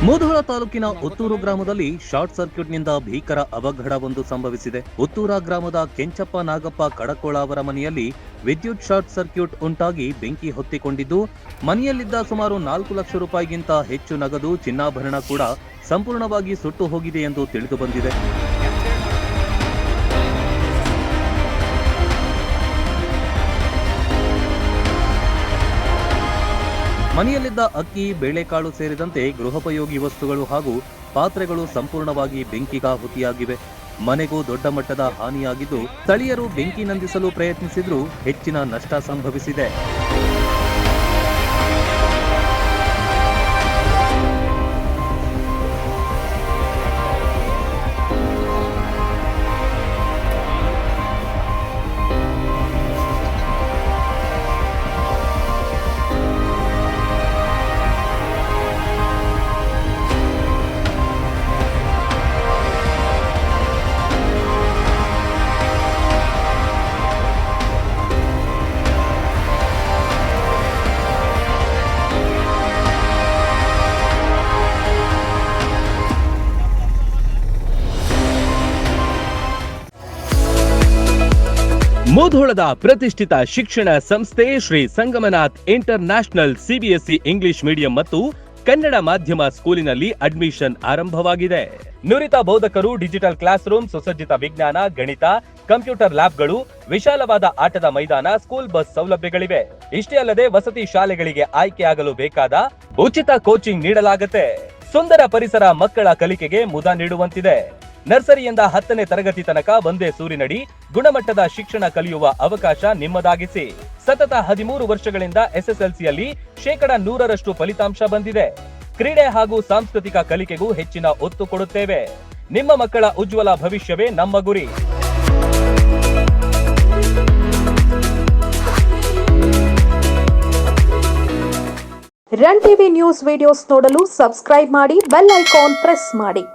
ಮುಧೋಳ ತಾಲೂಕಿನ ಉತ್ತೂರು ಗ್ರಾಮದಲ್ಲಿ ಶಾರ್ಟ್ ಸರ್ಕ್ಯೂಟ್ನಿಂದ ಭೀಕರ ಅವಘಡವೊಂದು ಸಂಭವಿಸಿದೆ. ಉತ್ತೂರ ಗ್ರಾಮದ ಕೆಂಚಪ್ಪ ನಾಗಪ್ಪ ಕಡಕೋಳ ಅವರ ಮನೆಯಲ್ಲಿ ವಿದ್ಯುತ್ ಶಾರ್ಟ್ ಸರ್ಕ್ಯೂಟ್ ಉಂಟಾಗಿ ಬೆಂಕಿ ಹೊತ್ತಿಕೊಂಡಿದ್ದು, ಮನೆಯಲ್ಲಿದ್ದ ಸುಮಾರು 4 ಲಕ್ಷ ರೂಪಾಯಿಗಿಂತ ಹೆಚ್ಚು ನಗದು, ಚಿನ್ನಾಭರಣ ಕೂಡ ಸಂಪೂರ್ಣವಾಗಿ ಸುಟ್ಟು ಹೋಗಿದೆ ಎಂದು ತಿಳಿದು ಬಂದಿದೆ. ಮನೆಯಲ್ಲಿದ್ದ ಅಕ್ಕಿ, ಬೇಳೆಕಾಳು ಸೇರಿದಂತೆ ಗೃಹೋಪಯೋಗಿ ವಸ್ತುಗಳು ಹಾಗೂ ಪಾತ್ರೆಗಳು ಸಂಪೂರ್ಣವಾಗಿ ಬೆಂಕಿಗಾಹುತಿಯಾಗಿವೆ. ಮನೆಗೂ ದೊಡ್ಡ ಮಟ್ಟದ ಹಾನಿಯಾಗಿದ್ದು, ಸ್ಥಳೀಯರು ಬೆಂಕಿ ನಂದಿಸಲು ಪ್ರಯತ್ನಿಸಿದ್ರೂ ಹೆಚ್ಚಿನ ನಷ್ಟ ಸಂಭವಿಸಿದೆ. ಮುಧೋಳದ ಪ್ರತಿಷ್ಠಿತ ಶಿಕ್ಷಣ ಸಂಸ್ಥೆ Shri Sangamnath international CBSE English medium ಮತ್ತು ಕನ್ನಡ ಮಾಧ್ಯಮ ಸ್ಕೂಲಿನಲ್ಲಿ ಅಡ್ಮಿಷನ್ ಆರಂಭವಾಗಿದೆ. ನುರಿತ ಬೋಧಕರು, ಡಿಜಿಟಲ್ ಕ್ಲಾಸ್ ರೂಮ್, ಸುಸಜ್ಜಿತ ವಿಜ್ಞಾನ, ಗಣಿತ, ಕಂಪ್ಯೂಟರ್ ಲ್ಯಾಬ್ಗಳು, ವಿಶಾಲವಾದ ಆಟದ ಮೈದಾನ, ಸ್ಕೂಲ್ ಬಸ್ ಸೌಲಭ್ಯಗಳಿವೆ. ಇಷ್ಟೇ ಅಲ್ಲದೆ ವಸತಿ ಶಾಲೆಗಳಿಗೆ ಆಯ್ಕೆಯಾಗಲು ಬೇಕಾದ ಉಚಿತ ಕೋಚಿಂಗ್ ನೀಡಲಾಗುತ್ತೆ. ಸುಂದರ ಪರಿಸರ ಮಕ್ಕಳ ಕಲಿಕೆಗೆ ಮುದ ನೀಡುವಂತಿದೆ. ನರ್ಸರಿಯಿಂದ 10ನೇ ತರಗತಿ ತನಕ ಒಂದೇ ಸೂರಿನಡಿ ಗುಣಮಟ್ಟದ ಶಿಕ್ಷಣ ಕಲಿಯುವ ಅವಕಾಶ ನಿಮ್ಮದಾಗಿಸಿ. ಸತತ 13 ವರ್ಷಗಳಿಂದ ಎಸ್ಎಸ್ಎಲ್ಸಿಯಲ್ಲಿ 100% ಫಲಿತಾಂಶ ಬಂದಿದೆ. ಕ್ರೀಡೆ ಹಾಗೂ ಸಾಂಸ್ಕೃತಿಕ ಕಲಿಕೆಗೂ ಹೆಚ್ಚಿನ ಒತ್ತು ಕೊಡುತ್ತೇವೆ. ನಿಮ್ಮ ಮಕ್ಕಳ ಉಜ್ವಲ ಭವಿಷ್ಯವೇ ನಮ್ಮ ಗುರಿ. ರನ್ ಟಿವಿ ನ್ಯೂಸ್ ವಿಡಿಯೋಸ್ ನೋಡಲು ಸಬ್ಸ್ಕ್ರೈಬ್ ಮಾಡಿ, ಬೆಲ್ ಐಕಾನ್ ಪ್ರೆಸ್ ಮಾಡಿ.